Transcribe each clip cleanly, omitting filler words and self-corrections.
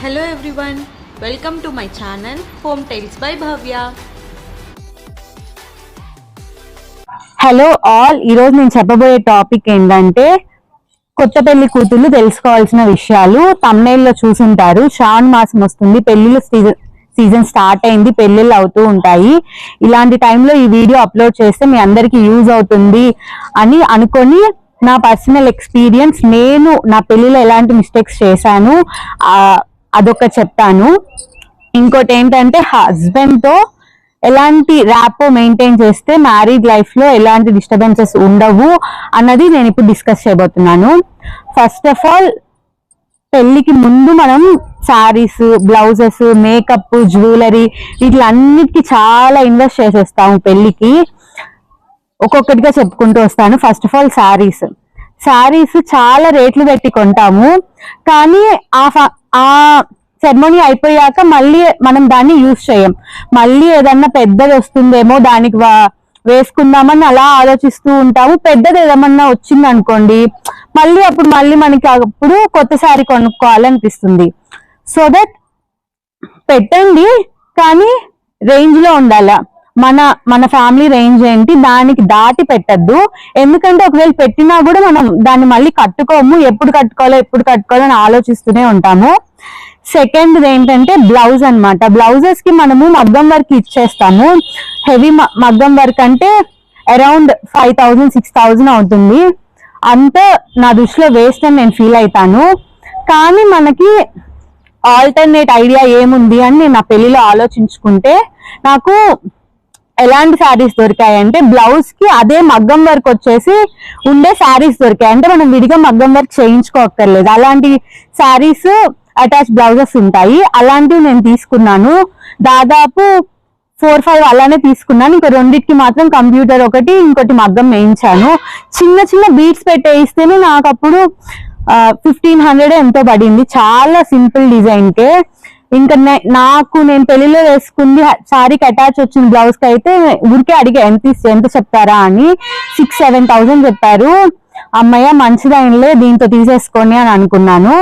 Hello everyone, welcome to my channel Home Tales by Bhavya. Hello all, ఈరోజు నేను చెప్పబోయే topic ఏంటంటే కొత్త పెళ్లి కూతుర్లు తెలుసుకోవాల్సిన విషయాలు. thumbnail లో చూసుంటారు, శ్రావణ మాసం వస్తుంది, పెళ్లిళ్ళ సీజన్ స్టార్ట్ అయింది, పెళ్లిళ్ళు అవుతూ ఉంటాయి. ఇలాంటి టైంలో ఈ వీడియో అప్లోడ్ చేస్తే మీ అందరికీ యూజ్ అవుతుంది అని అనుకొని నా పర్సనల్ ఎక్స్పీరియన్స్, నేను నా పెళ్లిలో ఎలాంటి మిస్టేక్స్ చేశాను అదొక చెప్తాను. ఇంకోటి ఏంటంటే హస్బెండ్తో ఎలాంటి ర్యాపో మెయింటైన్ చేస్తే మ్యారీడ్ లైఫ్ లో ఎలాంటి డిస్టర్బెన్సెస్ ఉండవు అన్నది నేను ఇప్పుడు డిస్కస్ చేయబోతున్నాను. ఫస్ట్ ఆఫ్ ఆల్, పెళ్లికి ముందు మనం శారీస్, బ్లౌజెస్, మేకప్, జ్యువెలరీ వీటిలన్నిటికీ చాలా ఇన్వెస్ట్ చేసేస్తాము. పెళ్లికి ఒక్కొక్కటిగా చెప్పుకుంటూ వస్తాను. ఫస్ట్ ఆఫ్ ఆల్ శారీస్ చాలా రేట్లు పెట్టి కొంటాము, కానీ ఆ సెరమనీ అయిపోయాక మళ్ళీ మనం దాన్ని యూజ్ చేయం. మళ్ళీ ఏదన్నా పెద్దది వస్తుందేమో దానికి వేసుకుందామని అలా ఆలోచిస్తూ ఉంటాము. పెద్దది ఏదమన్నా వచ్చింది అనుకోండి, మళ్ళీ మనకి అప్పుడు కొత్త శారీ కొనుక్కోవాలనిపిస్తుంది. సో దట్ పెట్టండి, కానీ రేంజ్ లో ఉండాల. మన ఫ్యామిలీ రేంజ్ ఏంటి దానికి దాటి పెట్టద్దు. ఎందుకంటే ఒకవేళ పెట్టినా కూడా మనం దాన్ని మళ్ళీ కట్టుకోము. ఎప్పుడు కట్టుకోవాలో అని ఆలోచిస్తూనే ఉంటాము. సెకండ్ ఏంటంటే బ్లౌజ్ అన్నమాట. బ్లౌజెస్ కి మనము మగ్గం వర్క్ ఇచ్చేస్తాము. హెవీ మగ్గం వర్క్ అంటే అరౌండ్ 5,000-6,000 అవుతుంది. అంతా నా దృష్టిలో వేస్ట్ అని నేను ఫీల్ అవుతాను. కానీ మనకి ఆల్టర్నేట్ ఐడియా ఏముంది అని నేను నా పెళ్లిలో ఆలోచించుకుంటే నాకు ఎలాంటి శారీస్ దొరికాయంటే, బ్లౌజ్ కి అదే మగ్గం వర్క్ వచ్చేసి ఉండే శారీస్ దొరికాయి. అంటే మనం విడిగా మగ్గం వర్క్ చేయించుకోక్కర్లేదు. అలాంటి శారీస్ అటాచ్ బ్లౌజెస్ ఉంటాయి. అలాంటివి నేను తీసుకున్నాను. దాదాపు 4-5 అలానే తీసుకున్నాను. ఇంకా రెండింటికి మాత్రం కంప్యూటర్ ఒకటి, ఇంకోటి మగ్గం వేయించాను. చిన్న బీట్స్ పెట్టేయిస్తేనే నాకు అప్పుడు 1,500 ఎంతో పడింది. చాలా సింపుల్ డిజైన్ కే. ఇంకా నేను పెళ్లిలో వేసుకుంది శారీకి అటాచ్ వచ్చిన బ్లౌజ్ కి అయితే ఊరికే అడిగా ఎంత చెప్తారా అని. 6-7,000 చెప్పారు. అమ్మయ్య మంచిదైనలే, దీంతో తీసేసుకోండి అని అనుకున్నాను.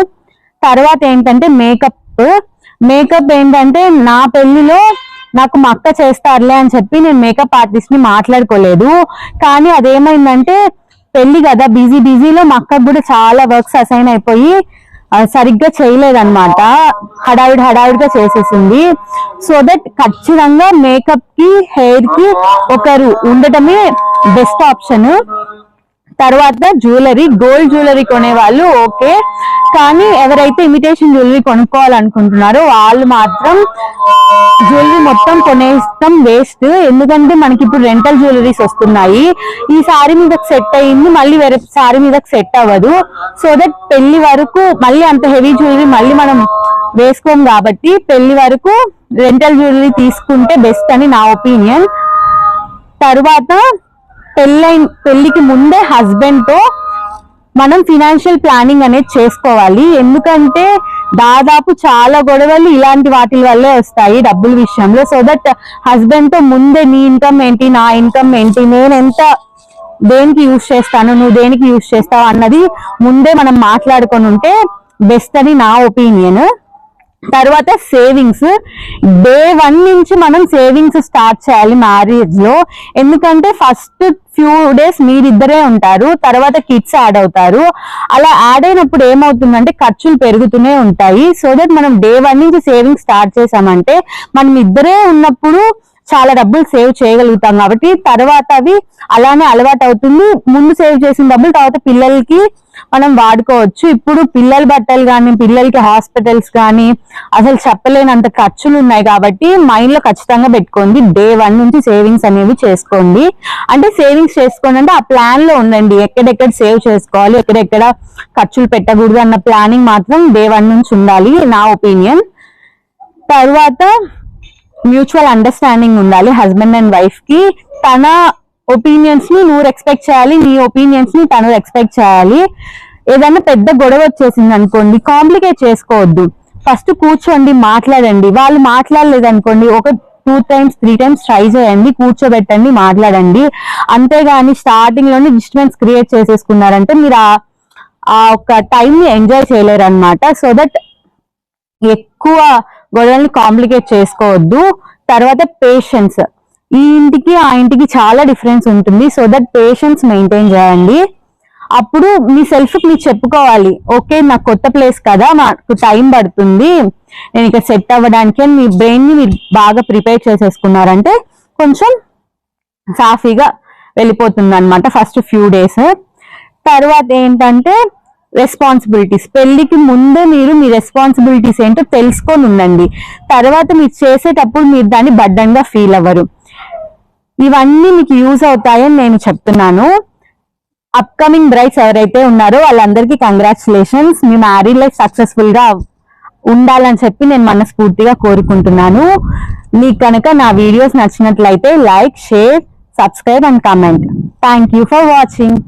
తర్వాత ఏంటంటే మేకప్ ఏంటంటే నా పెళ్లిలో నాకు మా అక్క చేస్తారులే అని చెప్పి నేను మేకప్ ఆర్టిస్ట్ ని మాట్లాడుకోలేదు. కానీ అదేమైందంటే పెళ్లి కదా, బిజీలో మా అక్కకు కూడా చాలా వర్క్స్ అసైన్ అయిపోయి సరిగ్గా చేయలేదన్నమాట. హడావిడిగా చేసేసింది. సో దట్ ఖచ్చితంగా మేకప్ కి, హెయిర్ కి ఒకరు ఉండటమే బెస్ట్ ఆప్షన్. తర్వాత గోల్డ్ జ్యువెలరీ కొనే వాళ్ళు ఓకే, కానీ ఎవరైతే ఇమిటేషన్ జ్యువెలరీ కొనుక్కోవాలనుకుంటున్నారో వాళ్ళు మాత్రం జ్యువెలరీ మొత్తం కొనేస్తాం వేస్ట్. ఎందుకంటే మనకి ఇప్పుడు రెంటల్ జ్యువెలరీస్ వస్తున్నాయి. ఈ సారీ మీదకి సెట్ అయ్యింది, మళ్ళీ వేరే సారీ మీదకి సెట్ అవ్వదు. సో దట్ పెళ్లి వరకు మళ్ళీ అంత హెవీ జ్యువెలరీ మళ్ళీ మనం వేసుకోం కాబట్టి పెళ్లి వరకు రెంటల్ జ్యువెలరీ తీసుకుంటే బెస్ట్ అని నా ఒపీనియన్. తర్వాత పెళ్లికి ముందే హస్బెండ్ తో మనం ఫినాన్షియల్ ప్లానింగ్ అనేది చేసుకోవాలి. ఎందుకంటే దాదాపు చాలా గొడవలు ఇలాంటి వాటి వల్లే వస్తాయి డబ్బుల విషయంలో. సో దట్ హస్బెండ్ తో ముందే నీ ఇన్కమ్ ఏంటి, నా ఇన్కమ్ ఏంటి, నేను ఎంత దేనికి యూజ్ చేస్తాను, నువ్వు దేనికి యూజ్ చేస్తావు అన్నది ముందే మనం మాట్లాడుకొని ఉంటే బెస్ట్ అని నా ఒపీనియన్. తర్వాత సేవింగ్స్, డే 1 నుంచి మనం సేవింగ్స్ స్టార్ట్ చేయాలి మ్యారేజ్ లో. ఎందుకంటే ఫస్ట్ ఫ్యూ డేస్ మీరిద్దరే ఉంటారు, తర్వాత కిడ్స్ యాడ్ అవుతారు. అలా యాడ్ అయినప్పుడు ఏమవుతుందంటే ఖర్చులు పెరుగుతూనే ఉంటాయి. సో దట్ మనం డే 1 నుంచి సేవింగ్స్ స్టార్ట్ చేసామంటే మనం ఇద్దరే ఉన్నప్పుడు చాలా డబ్బులు సేవ్ చేయగలుగుతాం. కాబట్టి తర్వాత అవి అలానే అలవాటు అవుతుంది. ముందు సేవ్ చేసిన డబ్బులు తర్వాత పిల్లలకి మనం వాడుకోవచ్చు. ఇప్పుడు పిల్లల బట్టలు కానీ, పిల్లలకి హాస్పిటల్స్ కానీ అసలు చెప్పలేనంత ఖర్చులు ఉన్నాయి. కాబట్టి మైండ్ లో ఖచ్చితంగా పెట్టుకోండి, డే 1 నుంచి సేవింగ్స్ అనేవి చేసుకోండి. అంటే సేవింగ్స్ చేసుకోండి అంటే ఆ ప్లాన్ లో ఉండండి, ఎక్కడెక్కడ సేవ్ చేసుకోవాలి, ఎక్కడెక్కడ ఖర్చులు పెట్టకూడదు అన్న ప్లానింగ్ మాత్రం డే 1 నుంచి ఉండాలి నా ఒపీనియన్. తర్వాత మ్యూచువల్ అండర్స్టాండింగ్ ఉండాలి హస్బెండ్ అండ్ వైఫ్ కి. తన ఒపీనియన్స్ ని నువ్వు రెస్పెక్ట్ చేయాలి, నీ ఒపీనియన్స్ ని తను రెస్పెక్ట్ చేయాలి. ఏదైనా పెద్ద గొడవ వచ్చేసింది అనుకోండి, కాంప్లికేట్ చేసుకోవద్దు. ఫస్ట్ కూర్చోండి, మాట్లాడండి. వాళ్ళు మాట్లాడలేదు అనుకోండి, ఒక 2-3 టైమ్స్ ట్రై చేయండి, కూర్చోబెట్టండి, మాట్లాడండి. అంతేగాని స్టార్టింగ్ లోనే డిస్టర్బెన్స్ క్రియేట్ చేసేసుకున్నారంటే మీరు ఆ ఒక టైం ని ఎంజాయ్ చేయలేరు అనమాట. సో దట్ ఎక్కువ గొడవల్ని కాంప్లికేట్ చేసుకోవద్దు. తర్వాత పేషెన్స్, ఈ ఇంటికి ఆ ఇంటికి చాలా డిఫరెన్స్ ఉంటుంది. సో దట్ పేషెన్స్ మెయింటైన్ చేయండి. అప్పుడు మీ సెల్ఫ్ కి మీరు చెప్పుకోవాలి, ఓకే నాకు కొత్త ప్లేస్ కదా, నాకు టైం పడుతుంది నేను ఇక్కడ సెట్ అవ్వడానికి అని మీ బ్రెయిన్ ని మీరు బాగా ప్రిపేర్ చేసేసుకున్నారంటే కొంచెం సాఫీగా వెళ్ళిపోతుంది అనమాట ఫస్ట్ ఫ్యూ డేస్. తర్వాత ఏంటంటే రెస్పాన్సిబిలిటీస్, పెళ్లికి ముందే మీరు మీ రెస్పాన్సిబిలిటీస్ ఏంటో తెలుసుకొని ఉండండి. తర్వాత మీరు చేసేటప్పుడు మీరు దాన్ని బర్డన్ గా ఫీల్ అవ్వరు. ఇవన్నీ మీకు యూజ్ అవుతాయని నేను చెప్తున్నాను. అప్కమింగ్ బ్రైడ్స్ ఎవరైతే ఉన్నారో వాళ్ళందరికీ కంగ్రాచులేషన్స్. మీ మ్యారీడ్ లైఫ్ సక్సెస్ఫుల్ గా ఉండాలని చెప్పి నేను మనస్ఫూర్తిగా కోరుకుంటున్నాను. మీకు కనుక నా వీడియోస్ నచ్చినట్లయితే like, share, subscribe and comment. Thank you for watching.